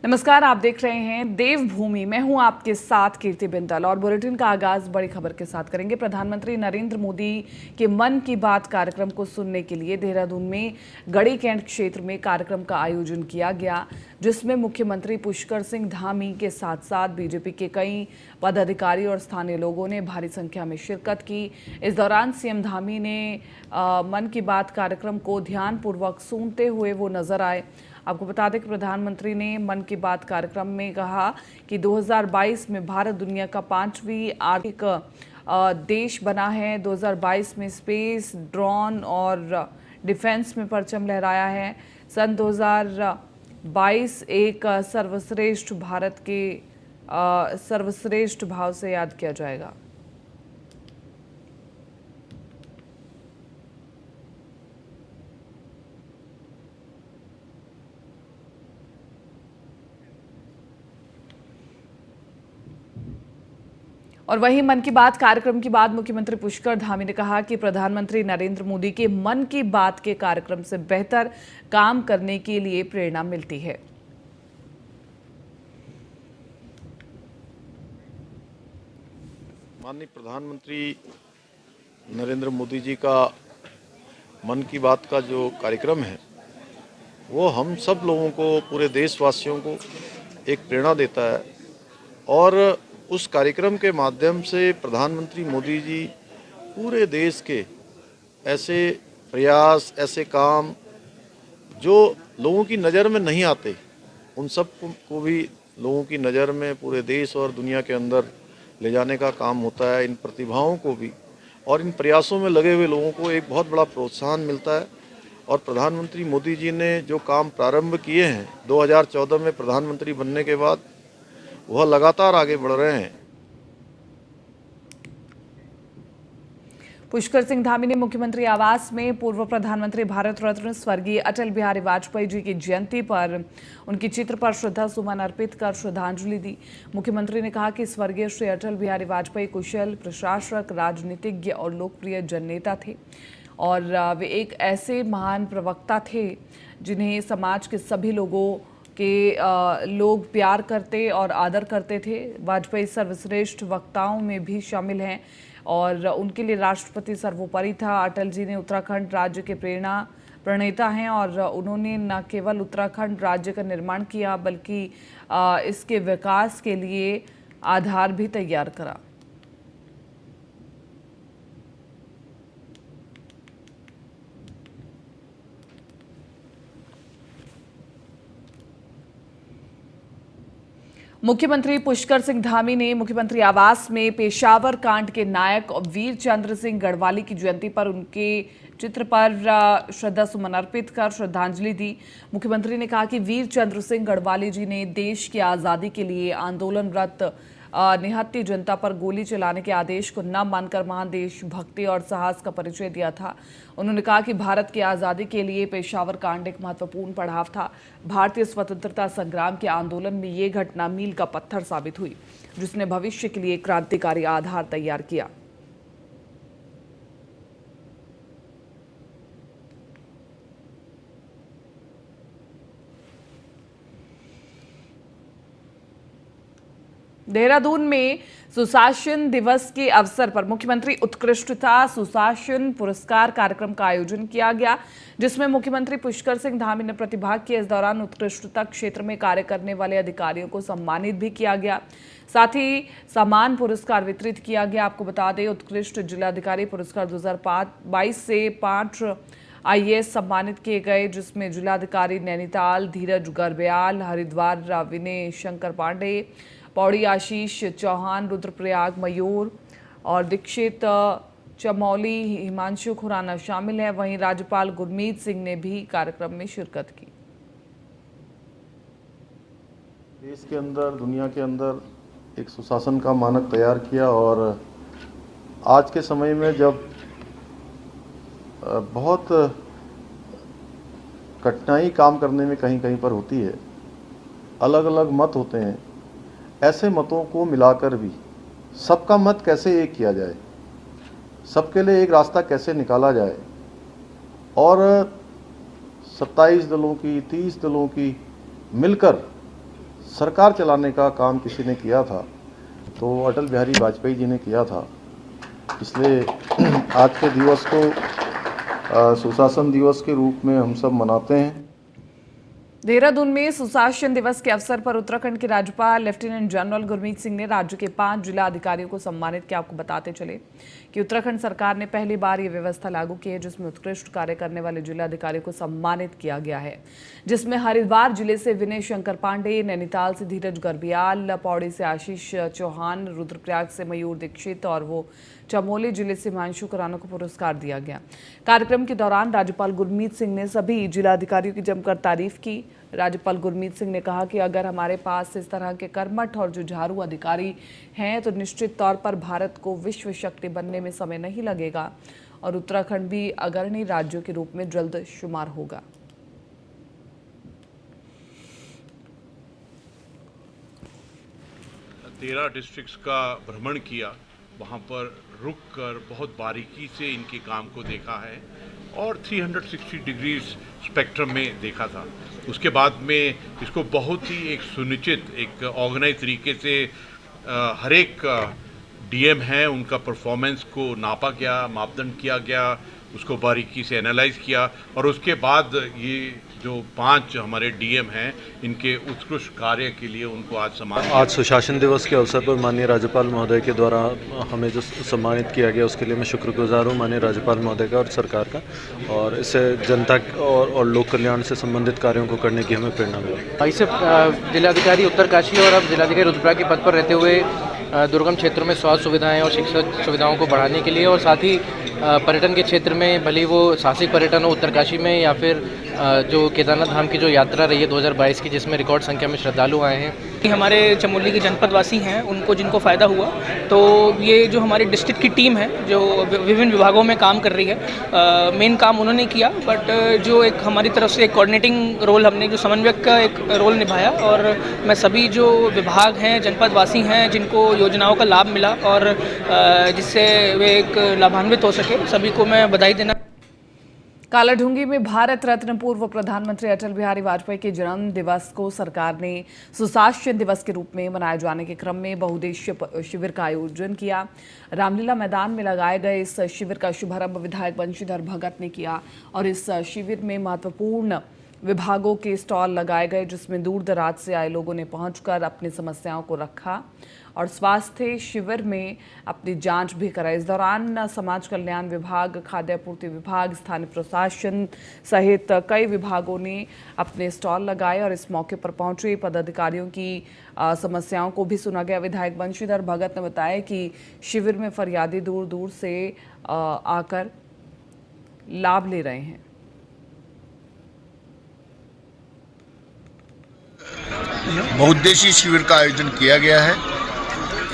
नमस्कार, आप देख रहे हैं देवभूमि। मैं हूं आपके साथ कीर्ति बिंदल और बुलेटिन का आगाज बड़ी खबर के साथ करेंगे। प्रधानमंत्री नरेंद्र मोदी के मन की बात कार्यक्रम को सुनने के लिए देहरादून में गढ़ी कैंट क्षेत्र में कार्यक्रम का आयोजन किया गया, जिसमें मुख्यमंत्री पुष्कर सिंह धामी के साथ साथ बीजेपी के कई पदाधिकारी और स्थानीय लोगों ने भारी संख्या में शिरकत की। इस दौरान सीएम धामी ने मन की बात कार्यक्रम को ध्यानपूर्वक सुनते हुए वो नजर आए। आपको बता दें कि प्रधानमंत्री ने मन की बात कार्यक्रम में कहा कि 2022 में भारत दुनिया का 5वीं आर्थिक देश बना है। 2022 में स्पेस, ड्रोन और डिफेंस में परचम लहराया है। सन 2022 एक सर्वश्रेष्ठ भारत के सर्वश्रेष्ठ भाव से याद किया जाएगा। और वहीं मन की बात कार्यक्रम के बाद मुख्यमंत्री पुष्कर धामी ने कहा कि प्रधानमंत्री नरेंद्र मोदी के मन की बात के कार्यक्रम से बेहतर काम करने के लिए प्रेरणा मिलती है। माननीय प्रधानमंत्री नरेंद्र मोदी जी का मन की बात का जो कार्यक्रम है वो हम सब लोगों को, पूरे देशवासियों को एक प्रेरणा देता है। और उस कार्यक्रम के माध्यम से प्रधानमंत्री मोदी जी पूरे देश के ऐसे प्रयास, ऐसे काम जो लोगों की नज़र में नहीं आते, उन सब को भी लोगों की नज़र में पूरे देश और दुनिया के अंदर ले जाने का काम होता है। इन प्रतिभाओं को भी और इन प्रयासों में लगे हुए लोगों को एक बहुत बड़ा प्रोत्साहन मिलता है। और प्रधानमंत्री मोदी जी ने जो काम प्रारंभ किए हैं 2014 में प्रधानमंत्री बनने के बाद, वह लगातार आगे बढ़ रहे हैं। पुष्कर सिंह धामी ने मुख्यमंत्री आवास में पूर्व प्रधानमंत्री भारत रत्न स्वर्गीय अटल बिहारी वाजपेयी जी की जयंती पर उनके चित्र पर श्रद्धा सुमन अर्पित कर श्रद्धांजलि दी। मुख्यमंत्री ने कहा कि स्वर्गीय श्री अटल बिहारी वाजपेयी कुशल प्रशासक, राजनीतिज्ञ और लोकप्रिय जननेता थे और वे एक ऐसे महान प्रवक्ता थे जिन्हें समाज के सभी लोग प्यार करते और आदर करते थे। वाजपेयी सर्वश्रेष्ठ वक्ताओं में भी शामिल हैं और उनके लिए राष्ट्रपति सर्वोपरि था। अटल जी ने उत्तराखंड राज्य के प्रणेता हैं और उन्होंने न केवल उत्तराखंड राज्य का निर्माण किया बल्कि इसके विकास के लिए आधार भी तैयार करा। मुख्यमंत्री पुष्कर सिंह धामी ने मुख्यमंत्री आवास में पेशावर कांड के नायक वीर चंद्र सिंह गढ़वाली की जयंती पर उनके चित्र पर श्रद्धा सुमन अर्पित कर श्रद्धांजलि दी। मुख्यमंत्री ने कहा कि वीर चंद्र सिंह गढ़वाली जी ने देश की आज़ादी के लिए आंदोलनरत निहत्थी जनता पर गोली चलाने के आदेश को न मानकर महान देशभक्ति और साहस का परिचय दिया था। उन्होंने कहा कि भारत की आज़ादी के लिए पेशावर कांड एक महत्वपूर्ण पड़ाव था। भारतीय स्वतंत्रता संग्राम के आंदोलन में ये घटना मील का पत्थर साबित हुई, जिसने भविष्य के लिए क्रांतिकारी आधार तैयार किया। देहरादून में सुशासन दिवस के अवसर पर मुख्यमंत्री उत्कृष्टता सुशासन पुरस्कार कार्यक्रम का आयोजन किया गया, जिसमें मुख्यमंत्री पुष्कर सिंह धामी ने प्रतिभाग किया। इस दौरान उत्कृष्टता क्षेत्र में कार्य करने वाले अधिकारियों को सम्मानित भी किया गया, साथ ही सम्मान पुरस्कार वितरित किया गया। आपको बता दें, उत्कृष्ट जिलाधिकारी पुरस्कार 2022 से 5 IAS सम्मानित किए गए, जिसमें जिलाधिकारी नैनीताल धीरज गर्ब्याल, हरिद्वार विनय शंकर पांडे, पौड़ी आशीष चौहान, रुद्रप्रयाग मयूर और दीक्षित चमौली हिमांशु खुराना शामिल है। वहीं राज्यपाल गुरमीत सिंह ने भी कार्यक्रम में शिरकत की। देश के अंदर, दुनिया के अंदर एक सुशासन का मानक तैयार किया और आज के समय में जब बहुत कठिनाई काम करने में कहीं कहीं पर होती है, अलग अलग मत होते हैं, ऐसे मतों को मिलाकर भी सबका मत कैसे एक किया जाए, सबके लिए एक रास्ता कैसे निकाला जाए और 27 दलों की, 30 दलों की मिलकर सरकार चलाने का काम किसी ने किया था तो अटल बिहारी वाजपेयी जी ने किया था। इसलिए आज के दिवस को सुशासन दिवस के रूप में हम सब मनाते हैं। देहरादून में सुशासन दिवस के अवसर पर उत्तराखंड के राज्यपाल लेफ्टिनेंट जनरल गुरमीत सिंह ने राज्य के 5 जिला अधिकारियों को सम्मानित किया। आपको बताते चले कि उत्तराखंड सरकार ने पहली बार ये व्यवस्था लागू की है जिसमें उत्कृष्ट कार्य करने वाले जिला अधिकारियों को सम्मानित किया गया है, जिसमें हरिद्वार जिले से विनय शंकर पांडे, नैनीताल से धीरज गर्बियाल, पौड़ी से आशीष चौहान, रुद्रप्रयाग से मयूर दीक्षित और वो चमोली जिले से हिमांशु खुराना को पुरस्कार दिया गया। कार्यक्रम के दौरान राज्यपाल गुरमीत सिंह ने सभी जिलाधिकारियों की जमकर तारीफ की। राज्यपाल गुरमीत सिंह ने कहा कि अगर हमारे पास इस तरह के कर्मठ और जुझारू अधिकारी हैं तो निश्चित तौर पर भारत को विश्व शक्ति बनने में समय नहीं लगेगा और उत्तराखंड भी अग्रणी राज्यों के रूप में जल्द शुमार होगा। तेरह डिस्ट्रिक्ट्स का भ्रमण किया, वहाँ पर रुक कर बहुत बारीकी से इनके काम को देखा है और 360 डिग्री स्पेक्ट्रम में देखा था। उसके बाद में इसको बहुत ही एक सुनिश्चित एक ऑर्गेनाइज तरीके से हर एक डीएम है उनका परफॉर्मेंस को नापा गया, मापदंड किया गया, उसको बारीकी से एनालाइज किया और उसके बाद ये जो 5 हमारे डीएम हैं इनके उत्कृष्ट कार्य के लिए उनको आज सम्मान। आज सुशासन दिवस के अवसर पर माननीय राज्यपाल महोदय के द्वारा हमें जो सम्मानित किया गया उसके लिए मैं शुक्रगुजार हूँ माननीय राज्यपाल महोदय का और सरकार का, और इससे जनता और लोक कल्याण से संबंधित कार्यों को करने की हमें प्रेरणा मिली। इससे जिलाधिकारी उत्तरकाशी और अब जिलाधिकारी रुद्रप्रयाग के पद पर रहते हुए दुर्गम क्षेत्रों में स्वास्थ्य सुविधाएं और शिक्षा सुविधाओं को बढ़ाने के लिए और साथ ही पर्यटन के क्षेत्र में भले वो साहसिक पर्यटन हो उत्तरकाशी में या फिर जो केदारनाथ धाम की जो यात्रा रही है 2022 की जिसमें रिकॉर्ड संख्या में श्रद्धालु आए हैं। हमारे चमोली के जनपदवासी हैं उनको जिनको फ़ायदा हुआ, तो ये जो हमारी डिस्ट्रिक्ट की टीम है जो विभिन्न विभागों में काम कर रही है, मेन काम उन्होंने किया, बट जो एक हमारी तरफ से एक कोऑर्डिनेटिंग रोल हमने जो समन्वयक का एक रोल निभाया और मैं सभी जो विभाग हैं जनपदवासी हैं जिनको योजनाओं का लाभ मिला और जिससे वे एक लाभान्वित हो सके, सभी को मैं बधाई देना। कालाढूंगी में भारत रत्न पूर्व प्रधानमंत्री अटल बिहारी वाजपेयी के जन्म दिवस को सरकार ने सुशासन दिवस के रूप में मनाए जाने के क्रम में बहुउद्देशीय शिविर का आयोजन किया। रामलीला मैदान में लगाए गए इस शिविर का शुभारंभ विधायक बंशीधर भगत ने किया और इस शिविर में महत्वपूर्ण विभागों के स्टॉल लगाए गए जिसमें दूर दराज से आए लोगों ने पहुंचकर अपनी समस्याओं को रखा और स्वास्थ्य शिविर में अपनी जांच भी कराई। इस दौरान समाज कल्याण विभाग, खाद्य आपूर्ति विभाग, स्थानीय प्रशासन सहित कई विभागों ने अपने स्टॉल लगाए और इस मौके पर पहुंचे पदाधिकारियों की समस्याओं को भी सुना गया। विधायक बंशीधर भगत ने बताया कि शिविर में फरियादी दूर दूर से आकर लाभ ले रहे हैं। बहुउद्देशीय शिविर का आयोजन किया गया है।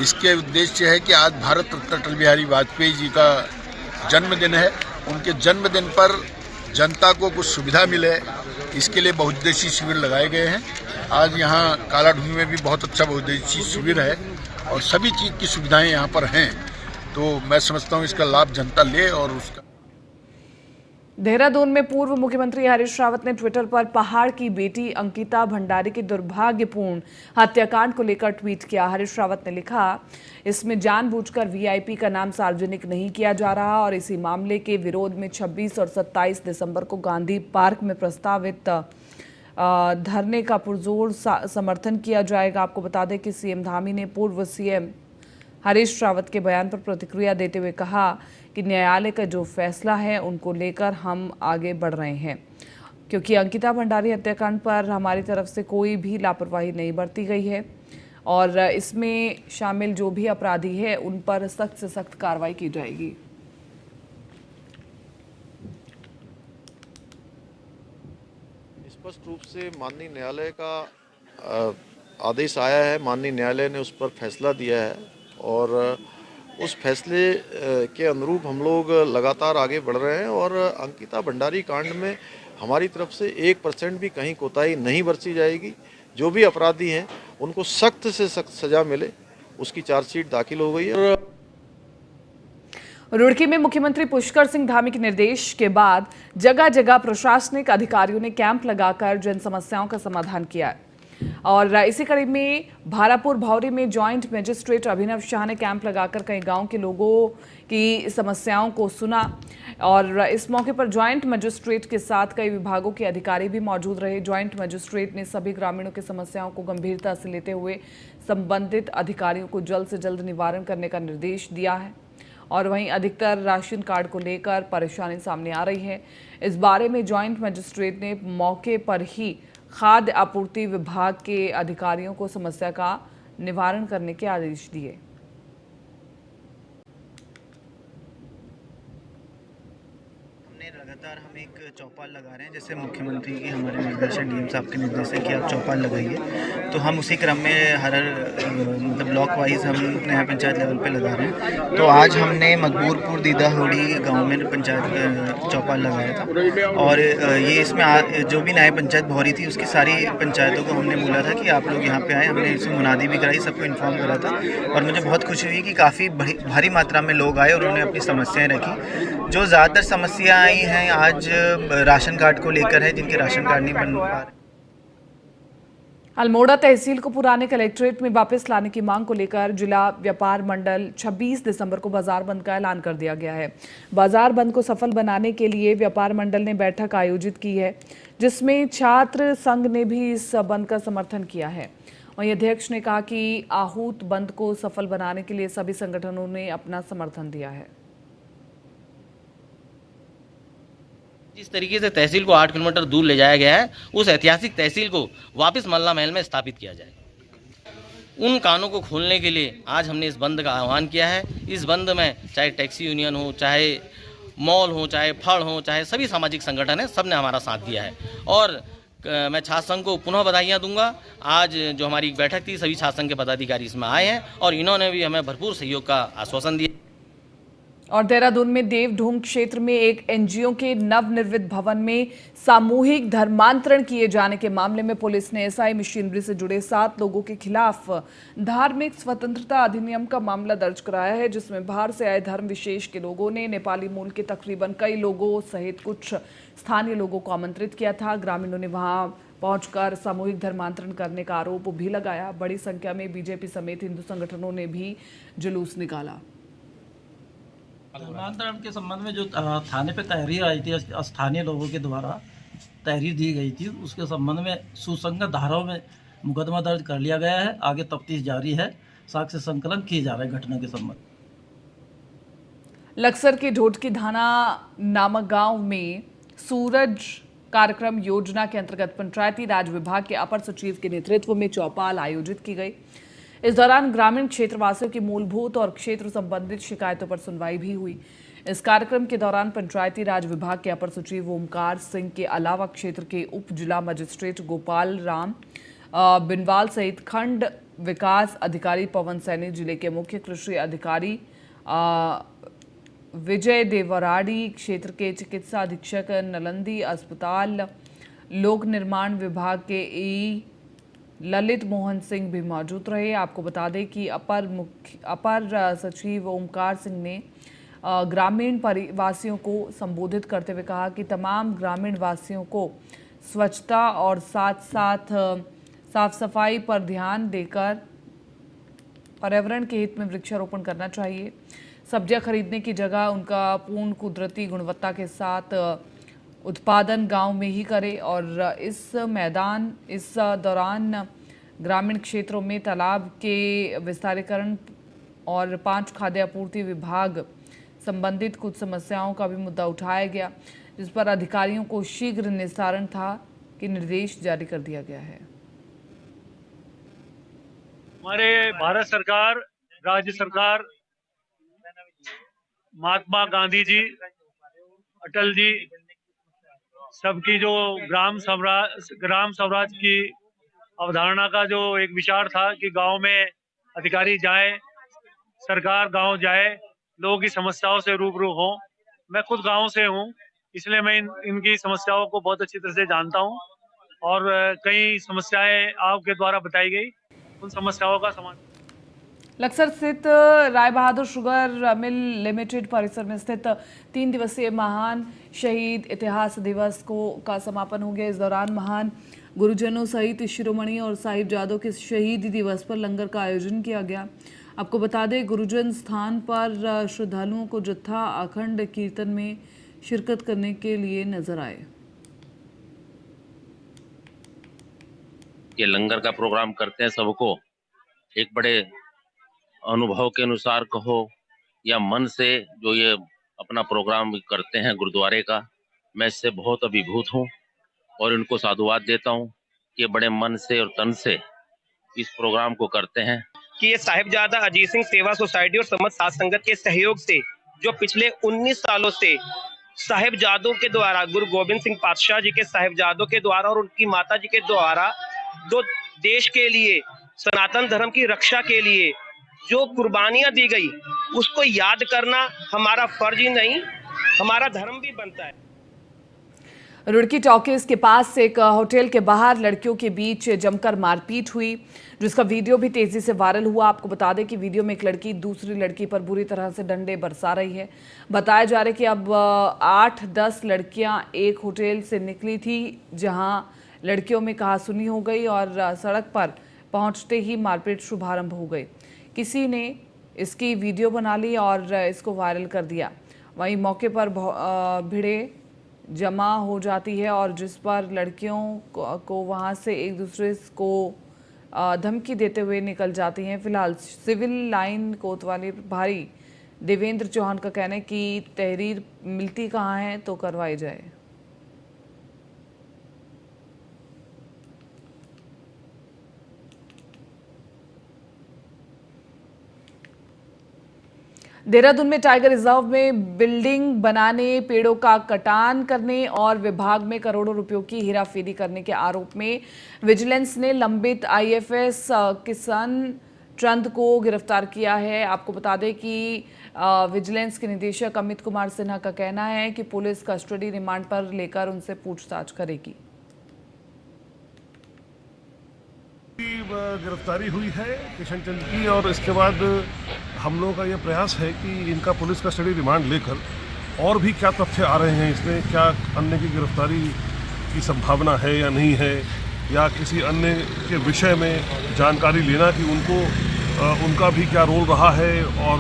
इसके उद्देश्य है कि आज भारत रत्न अटल बिहारी वाजपेयी जी का जन्मदिन है। उनके जन्मदिन पर जनता को कुछ सुविधा मिले, इसके लिए बहुउद्देशीय शिविर लगाए गए हैं। आज यहाँ कालाढूंगी में भी बहुत अच्छा बहुउद्देशीय शिविर है और सभी चीज़ की सुविधाएं यहाँ पर हैं, तो मैं समझता हूँ इसका लाभ जनता ले। और उसका देहरादून में पूर्व मुख्यमंत्री हरीश रावत ने ट्विटर पर पहाड़ की बेटी अंकिता भंडारी की दुर्भाग्यपूर्ण हत्याकांड को लेकर ट्वीट किया। हरीश रावत ने लिखा, इसमें जानबूझकर वीआईपी का नाम सार्वजनिक नहीं किया जा रहा और इसी मामले के विरोध में 26 और 27 दिसंबर को गांधी पार्क में प्रस्तावित धरने का पुरजोर समर्थन किया जाएगा। आपको बता दें कि सीएम धामी ने पूर्व सीएम हरीश रावत के बयान पर प्रतिक्रिया देते हुए कहा कि न्यायालय का जो फैसला है उनको लेकर हम आगे बढ़ रहे हैं, क्योंकि अंकिता भंडारी हत्याकांड पर हमारी तरफ से कोई भी लापरवाही नहीं बरती गई है और इसमें शामिल जो भी अपराधी है उन पर सख्त से सख्त कार्रवाई की जाएगी। स्पष्ट रूप से माननीय न्यायालय का आदेश आया है, माननीय न्यायालय ने उस पर फैसला दिया है और उस फैसले के अनुरूप हम लोग लगातार आगे बढ़ रहे हैं और अंकिता भंडारी कांड में हमारी तरफ से 1% भी कहीं कोताही नहीं बरती जाएगी। जो भी अपराधी हैं उनको सख्त से सख्त सजा मिले, उसकी चार्जशीट दाखिल हो गई है। रुड़की में मुख्यमंत्री पुष्कर सिंह धामी के निर्देश के बाद जगह जगह प्रशासनिक अधिकारियों ने कैंप लगाकर जन समस्याओं का समाधान किया है। और इसी कड़ी में भारापुर भौरी में जॉइंट मजिस्ट्रेट अभिनव शाह ने कैंप लगाकर कई गांव के लोगों की समस्याओं को सुना और इस मौके पर जॉइंट मजिस्ट्रेट के साथ कई विभागों के अधिकारी भी मौजूद रहे। जॉइंट मजिस्ट्रेट ने सभी ग्रामीणों की समस्याओं को गंभीरता से लेते हुए संबंधित अधिकारियों को जल्द से जल्द निवारण करने का निर्देश दिया है। और वहीं अधिकतर राशन कार्ड को लेकर परेशानी सामने आ रही है। इस बारे में जॉइंट मजिस्ट्रेट ने मौके पर ही खाद्य आपूर्ति विभाग के अधिकारियों को समस्या का निवारण करने के आदेश दिए। लगातार हम एक चौपाल लगा रहे हैं, जैसे मुख्यमंत्री की हमारे निर्देशन डीएम साहब के निर्देश है कि आप चौपाल लगाइए, तो हम उसी क्रम में हर मतलब ब्लॉक वाइज हम नया पंचायत लेवल पे लगा रहे हैं। तो आज हमने मकबूरपुर दीदाहोड़ी गांव में पंचायत चौपाल लगाया था और ये इसमें जो भी नया पंचायत भौरी थी उसकी सारी पंचायतों को हमने बोला था कि आप लोग यहाँ पे आए। हमने इसमें मुनादी भी कराई, सबको इन्फॉर्म करा था और मुझे बहुत खुशी हुई कि काफ़ी भारी मात्रा में लोग आए और उन्होंने अपनी समस्याएँ रखी। जो ज़्यादातर समस्या आई हैं आज राशन कार्ड को लेकर है, जिनके राशन कार्ड नहीं बन पा रहे। अल्मोड़ा तहसील को पुराने कलेक्ट्रेट में वापस लाने की मांग को लेकर जिला व्यापार मंडल 26 दिसंबर को बाजार बंद का ऐलान कर दिया गया है। बाजार बंद को सफल बनाने के लिए व्यापार मंडल ने बैठक आयोजित की है, जिसमें छात्र संघ ने भी इस बंद का समर्थन किया है। वहीं अध्यक्ष ने कहा कि आहूत बंद को सफल बनाने के लिए सभी संगठनों ने अपना समर्थन दिया है। जिस तरीके से तहसील को 8 किलोमीटर दूर ले जाया गया है, उस ऐतिहासिक तहसील को वापस मल्ला महल में स्थापित किया जाए। उन कानों को खोलने के लिए आज हमने इस बंद का आह्वान किया है। इस बंद में चाहे टैक्सी यूनियन हो, चाहे मॉल हो, चाहे फड़ हो, चाहे सभी सामाजिक संगठन है, सब ने हमारा साथ दिया है। और मैं छात्र संघ को पुनः बधाइयाँ दूंगा। आज जो हमारी एक बैठक थी, सभी छात्र संघ के पदाधिकारी इसमें आए हैं और इन्होंने भी हमें भरपूर सहयोग का आश्वासन दिया। और देहरादून में देवढूम क्षेत्र में एक एनजीओ के नवनिर्मित भवन में सामूहिक धर्मांतरण किए जाने के मामले में पुलिस ने एसआई मशीनरी से जुड़े 7 लोगों के खिलाफ धार्मिक स्वतंत्रता अधिनियम का मामला दर्ज कराया है, जिसमें बाहर से आए धर्म विशेष के लोगों ने नेपाली मूल के तकरीबन कई लोगों सहित कुछ स्थानीय लोगों को आमंत्रित किया था। ग्रामीणों ने वहां पहुंचकर सामूहिक धर्मांतरण करने का आरोप भी लगाया। बड़ी संख्या में बीजेपी समेत हिंदू संगठनों ने भी जुलूस निकाला। धर्मांतरण के संबंध में जो थाने पे तहरीर आई थी, स्थानीय लोगों के द्वारा तहरीर दी गई थी, उसके संबंध में सुसंगत धाराओं में मुकदमा दर्ज कर लिया गया है। आगे तफ्तीश जारी है, साक्ष्य संकलन किए जा रहे हैं घटना के संबंध। लक्सर के ढोटकी धाना नामक गांव में सूरज कार्यक्रम योजना के अंतर्गत पंचायती राज विभाग के अपर सचिव के नेतृत्व में चौपाल आयोजित की गई। इस दौरान ग्रामीण क्षेत्रवासियों की मूलभूत और क्षेत्र संबंधित शिकायतों पर सुनवाई भी हुई। इस कार्यक्रम के दौरान पंचायती राज विभाग के अपर सचिव ओमकार सिंह के अलावा क्षेत्र के उप जिला मजिस्ट्रेट गोपाल राम बिनवाल सहित खंड विकास अधिकारी पवन सैनी, जिले के मुख्य कृषि अधिकारी विजय देवराड़ी, क्षेत्र के चिकित्सा अधीक्षक नलंदी अस्पताल, लोक निर्माण विभाग के ई ललित मोहन सिंह भी मौजूद रहे। आपको बता दें कि अपर सचिव ओमकार सिंह ने ग्रामीण वासियों को संबोधित करते हुए कहा कि तमाम ग्रामीण वासियों को स्वच्छता और साथ साथ साफ सफाई पर ध्यान देकर पर्यावरण के हित में वृक्षारोपण करना चाहिए। सब्जियां खरीदने की जगह उनका पूर्ण कुदरती गुणवत्ता के साथ उत्पादन गांव में ही करें। और इस दौरान ग्रामीण क्षेत्रों में तालाब के विस्तारीकरण और 5 खाद्य आपूर्ति विभाग संबंधित कुछ समस्याओं का भी मुद्दा उठाया गया, जिस पर अधिकारियों को शीघ्र निस्तारण था कि निर्देश जारी कर दिया गया है। हमारे भारत सरकार, राज्य सरकार, महात्मा गांधी जी, अटल जी, सबकी जो ग्राम स्वराज की अवधारणा का जो एक विचार था कि गांव में अधिकारी जाए, सरकार गांव जाए, लोगों की समस्याओं से रूबरू हो। मैं खुद गांव से हूं, इसलिए मैं इनकी समस्याओं को बहुत अच्छी तरह से जानता हूं और कई समस्याएं आपके द्वारा बताई गई, उन समस्याओं का समाधान। लक्सर स्थित Rai Bahadur sugar mill limited परिसर में स्थित 3 दिवसीय महान शहीद इतिहास दिवस का समापन हो गया। इस दौरान महान गुरुजनों सहित शिरोमणि और साहिबजादों के शहीदी दिवस पर लंगर का आयोजन किया गया। आपको बता दें, गुरुजन स्थान पर श्रद्धालुओं को जत्था अखंड कीर्तन में शिरकत करने के लिए नजर आए। ये लंगर का प्रोग्राम करते हैं, सबको एक बड़े अनुभव के अनुसार कहो या मन से जो ये अपना प्रोग्राम करते हैं गुरुद्वारे का, मैं इससे बहुत अभिभूत हूँ और इनको साधुवाद देता हूँ कि बड़े मन से और तन से इस प्रोग्राम को करते हैं। कि ये साहिबजादा अजीत सिंह सेवा सोसाइटी और समस्त साध संगत के सहयोग से जो पिछले 19 सालों से साहिबजादों के द्वारा, गुरु गोविंद सिंह पातशाह जी के साहिबजादों के द्वारा और उनकी माता जी के द्वारा जो देश के लिए, सनातन धर्म की रक्षा के लिए जो कुर्बानियां दी गई, उसको याद करना हमारा फर्ज ही नहीं, हमारा धर्म भी बनता है। रुड़की टॉकीज के पास एक होटल के बाहर लड़कियों के बीच जमकर मारपीट हुई, जिसका वीडियो भी तेजी से वायरल हुआ। आपको बता दें कि वीडियो में एक लड़की दूसरी लड़की पर बुरी तरह से डंडे बरसा रही है। बताया जा रहा है कि अब 8-10 लड़कियां एक होटल से निकली थी, जहां लड़कियों में कहासुनी हो गई और सड़क पर पहुंचते ही मारपीट शुभारंभ हो गई। किसी ने इसकी वीडियो बना ली और इसको वायरल कर दिया। वहीं मौके पर भिड़े जमा हो जाती है और जिस पर लड़कियों को वहां से एक दूसरे को धमकी देते हुए निकल जाती हैं। फिलहाल सिविल लाइन कोतवाली प्रभारी देवेंद्र चौहान का कहना है कि तहरीर मिलती कहाँ है तो करवाई जाए। देहरादून में टाइगर रिजर्व में बिल्डिंग बनाने, पेड़ों का कटान करने और विभाग में करोड़ों रुपयों की हेराफेरी करने के आरोप में विजिलेंस ने लंबित आईएफएस किशन चंद को गिरफ्तार किया है। आपको बता दें कि विजिलेंस के निदेशक अमित कुमार सिन्हा का कहना है कि पुलिस कस्टडी रिमांड पर लेकर उनसे पूछताछ करेगी। गिरफ्तारी हुई है किशन चंद की और इसके बाद हम लोगों का ये प्रयास है कि इनका पुलिस कस्टडी रिमांड लेकर और भी क्या तथ्य आ रहे हैं इसमें, क्या अन्य की गिरफ्तारी की संभावना है या नहीं है, या किसी अन्य के विषय में जानकारी लेना कि उनका भी क्या रोल रहा है। और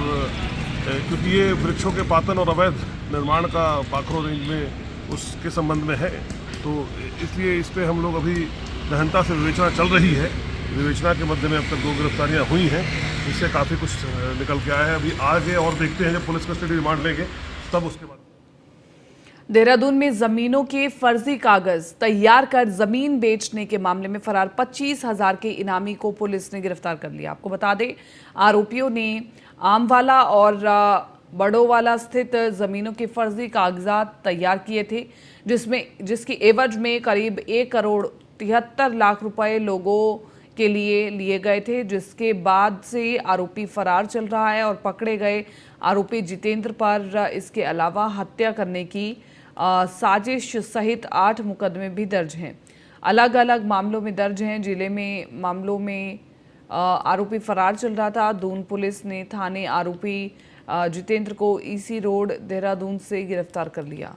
क्योंकि ये वृक्षों के पातन और अवैध निर्माण का पाखरो रेंज में उसके संबंध में है, तो इसलिए इस पर हम लोग अभी गहनता से विवेचना चल रही है। विवेचना के मध्य में अब तक 2 गिरफ्तारियां हुई हैं, इससे काफ़ी कुछ निकल के आया है। अभी आगे और देखते हैं, जब पुलिस कस्टडी रिमांड लेंगे तब उसके बाद। देहरादून में जमीनों के फर्जी कागज तैयार कर जमीन बेचने के मामले में फरार 25,000 के इनामी को पुलिस ने गिरफ्तार कर लिया। आपको बता दें, आरोपियों ने आमवाला और बड़ोवाला स्थित जमीनों के फर्जी कागजात तैयार किए थे, जिसकी एवज में करीब 1,73 लाख रुपए लोगों के लिए गए थे, जिसके बाद से आरोपी फरार चल रहा है और पकड़े गए आरोपी जितेंद्र पर इसके अलावा हत्या करने की साजिश सहित 8 मुकदमे भी दर्ज हैं। अलग अलग मामलों में दर्ज हैं। जिले में मामलों में आरोपी फरार चल रहा था। दून पुलिस ने थाने आरोपी जितेंद्र को ईसी रोड देहरादून से गिरफ्तार कर लिया।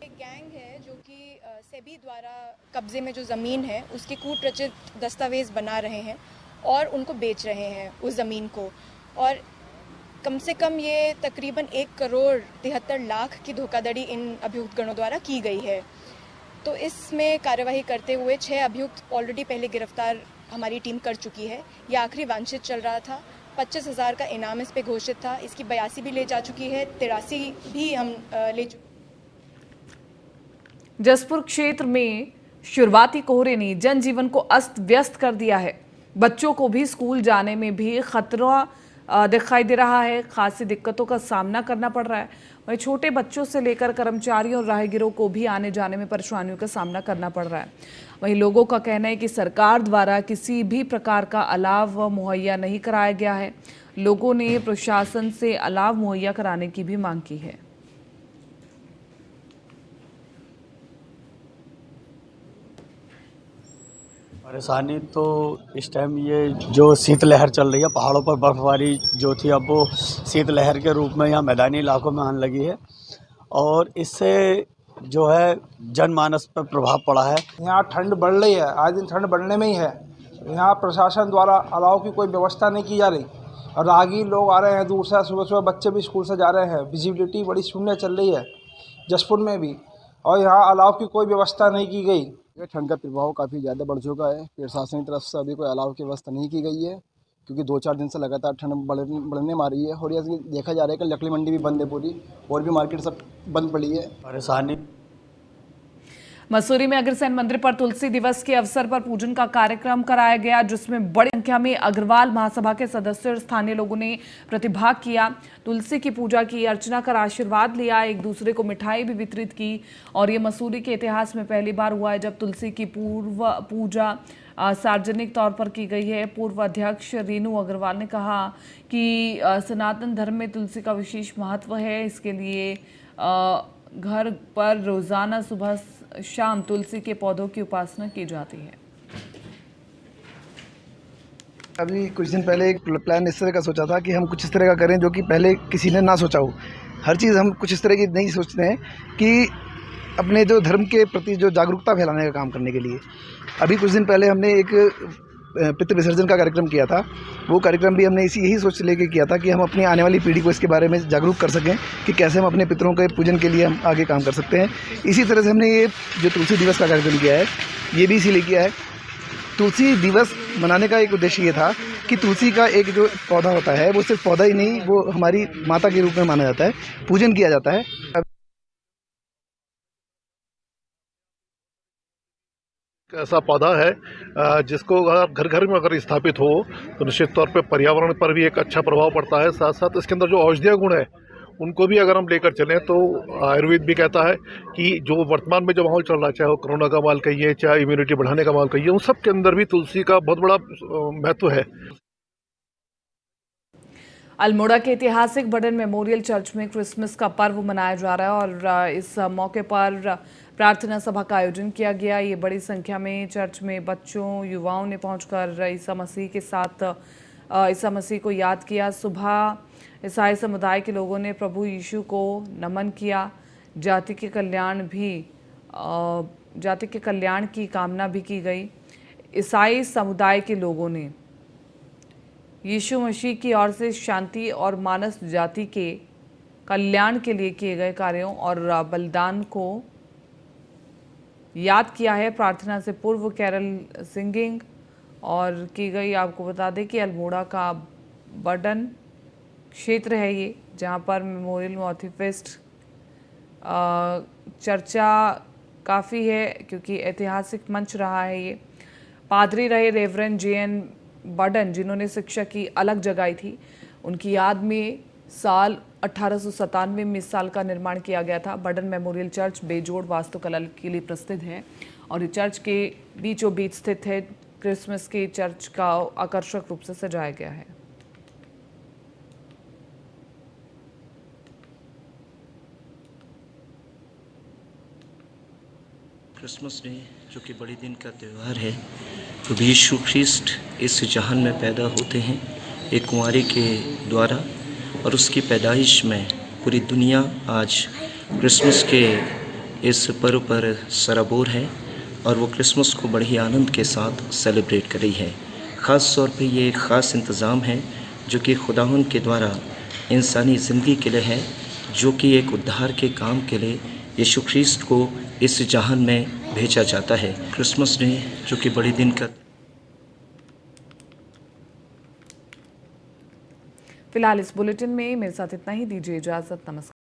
गैंग है जो कि सेबी द्वारा कब्जे में जो ज़मीन है उसके कूट रचित दस्तावेज़ बना रहे हैं और उनको बेच रहे हैं उस ज़मीन को, और कम से कम ये तकरीबन 1,73 की धोखाधड़ी इन अभियुक्त गणों द्वारा की गई है। तो इसमें कार्यवाही करते हुए 6 अभियुक्त ऑलरेडी पहले गिरफ्तार हमारी टीम कर चुकी है। ये आखिरी वांछित चल रहा था। 25,000 का इनाम इस पे घोषित था। इसकी 82 भी ले जा चुकी है, 83 भी हम ले चुके। जसपुर क्षेत्र में शुरुआती कोहरे ने जनजीवन को अस्त व्यस्त कर दिया है। बच्चों को भी स्कूल जाने में भी खतरा दिखाई दे रहा है। खासी दिक्कतों का सामना करना पड़ रहा है। वहीं छोटे बच्चों से लेकर कर्मचारियों और राहगीरों को भी आने जाने में परेशानियों का सामना करना पड़ रहा है। वहीं लोगों का कहना है कि सरकार द्वारा किसी भी प्रकार का अलाव मुहैया नहीं कराया गया है। लोगों ने प्रशासन से अलाव मुहैया कराने की भी मांग की है। परेशानी तो इस टाइम ये जो शीतलहर चल रही है, पहाड़ों पर बर्फबारी जो थी अब वो शीतलहर के रूप में यहाँ मैदानी इलाकों में आने लगी है। और इससे जो है जनमानस पर प्रभाव पड़ा है। यहाँ ठंड बढ़ रही है, आज दिन ठंड बढ़ने में ही है। यहाँ प्रशासन द्वारा अलाव की कोई व्यवस्था नहीं की जा रही और राहगीर लोग आ रहे हैं दूर से, सुबह सुबह बच्चे भी स्कूल से जा रहे हैं। विजिबिलिटी बड़ी शून्य चल रही है जसपुर में भी, और यहाँ अलाव की कोई व्यवस्था नहीं की गई। ठंड का प्रभाव काफ़ी ज़्यादा बढ़ चुका है। प्रशासन की तरफ से अभी कोई अलाव की व्यवस्था नहीं की गई है, क्योंकि 2-4 दिन से लगातार ठंड बढ़ने में आ रही है। और ये देखा जा रहा है कि लकड़ी मंडी भी बंद है पूरी, और भी मार्केट सब बंद पड़ी है। परेशानी मसूरी में अग्रसेन मंदिर पर तुलसी दिवस के अवसर पर पूजन का कार्यक्रम कराया गया, जिसमें बड़ी संख्या में अग्रवाल महासभा के सदस्य और स्थानीय लोगों ने प्रतिभाग किया। तुलसी की पूजा की, अर्चना कर आशीर्वाद लिया, एक दूसरे को मिठाई भी वितरित की। और ये मसूरी के इतिहास में पहली बार हुआ है जब तुलसी की पूजा सार्वजनिक तौर पर की गई है। पूर्व अध्यक्ष रेनू अग्रवाल ने कहा कि सनातन धर्म में तुलसी का विशेष महत्व है, इसके लिए घर पर रोजाना सुबह शाम तुलसी के पौधों की उपासना की जाती है। अभी कुछ दिन पहले एक प्लान इस तरह का सोचा था कि हम कुछ इस तरह का करें जो कि पहले किसी ने ना सोचा हो। हर चीज़ हम कुछ इस तरह की नहीं सोचते हैं कि अपने जो धर्म के प्रति जो जागरूकता फैलाने का काम करने के लिए। अभी कुछ दिन पहले हमने एक पितृ विसर्जन का कार्यक्रम किया था। वो कार्यक्रम भी हमने यही सोच लेके किया था कि हम अपनी आने वाली पीढ़ी को इसके बारे में जागरूक कर सकें कि कैसे हम अपने पितरों के पूजन के लिए हम आगे काम कर सकते हैं। इसी तरह से हमने ये जो तुलसी दिवस का कार्यक्रम किया है, ये भी इसीलिए किया है। तुलसी दिवस मनाने का एक उद्देश्य ये था कि तुलसी का एक जो पौधा होता है वो सिर्फ पौधा ही नहीं, वो हमारी माता के रूप में माना जाता है, पूजन किया जाता है। ऐसा पौधा है जिसको अगर घर घर में अगर स्थापित हो तो निश्चित तौर पे पर्यावरण पर भी एक अच्छा प्रभाव पड़ता है। साथ साथ इसके अंदर जो औषधीय गुण है उनको भी अगर हम लेकर चलें तो आयुर्वेद भी कहता है कि जो वर्तमान में जो माहौल चल रहा है, चाहे वो कोरोना का माहौल कहिए, चाहे इम्यूनिटी बढ़ाने का माहौल कहिए, उन सब के अंदर भी तुलसी का बहुत बड़ा महत्व है। अल्मोड़ा के ऐतिहासिक बर्डन मेमोरियल चर्च में क्रिसमस का पर्व मनाया जा रहा है और इस मौके पर प्रार्थना सभा का आयोजन किया गया। ये बड़ी संख्या में चर्च में बच्चों, युवाओं ने पहुंचकर ईसा मसीह के साथ ईसा मसीह को याद किया। सुबह ईसाई समुदाय के लोगों ने प्रभु यीशु को नमन किया। जाति के कल्याण की कामना भी की गई। ईसाई समुदाय के लोगों ने यीशु मसीह की ओर से शांति और मानव जाति के कल्याण के लिए किए गए कार्यों और बलिदान को याद किया है। प्रार्थना से पूर्व कैरल सिंगिंग और की गई। आपको बता दें कि अल्मोड़ा का बर्डन क्षेत्र है ये, जहां पर मेमोरियल मॉर्थी फेस्ट चर्चा काफ़ी है क्योंकि ऐतिहासिक मंच रहा है ये। पादरी रहे रेवरेंड JN बर्डन, जिन्होंने शिक्षा की अलग जगाई थी, उनकी याद में साल 1897 में इस साल का निर्माण किया गया था। बर्डन मेमोरियल चर्च बेजोड़ वास्तुकला के लिए प्रसिद्ध है और ये चर्च के बीचों बीच स्थित है। क्रिसमस के चर्च का आकर्षक रूप से सजाया गया है। क्रिसमस डे जो कि बड़े दिन का त्यौहार है, प्रभु यीशु ख्रिस्ट इस जहान में पैदा होते हैं एक कुंवारी के द्वारा, और उसकी पैदाइश में पूरी दुनिया आज क्रिसमस के इस पर्व पर सराबोर है और वो क्रिसमस को बड़े ही आनंद के साथ सेलिब्रेट कर रही है। ख़ास तौर पे ये एक ख़ास इंतज़ाम है जो कि खुदावंद के द्वारा इंसानी ज़िंदगी के लिए है, जो कि एक उद्धार के काम के लिए यीशु ख्रिस्ट को इस जहान में भेजा जाता है। क्रिसमस डे जो कि बड़े दिन का। फिलहाल इस बुलेटिन में मेरे साथ इतना ही। दीजिए इजाज़त। नमस्कार।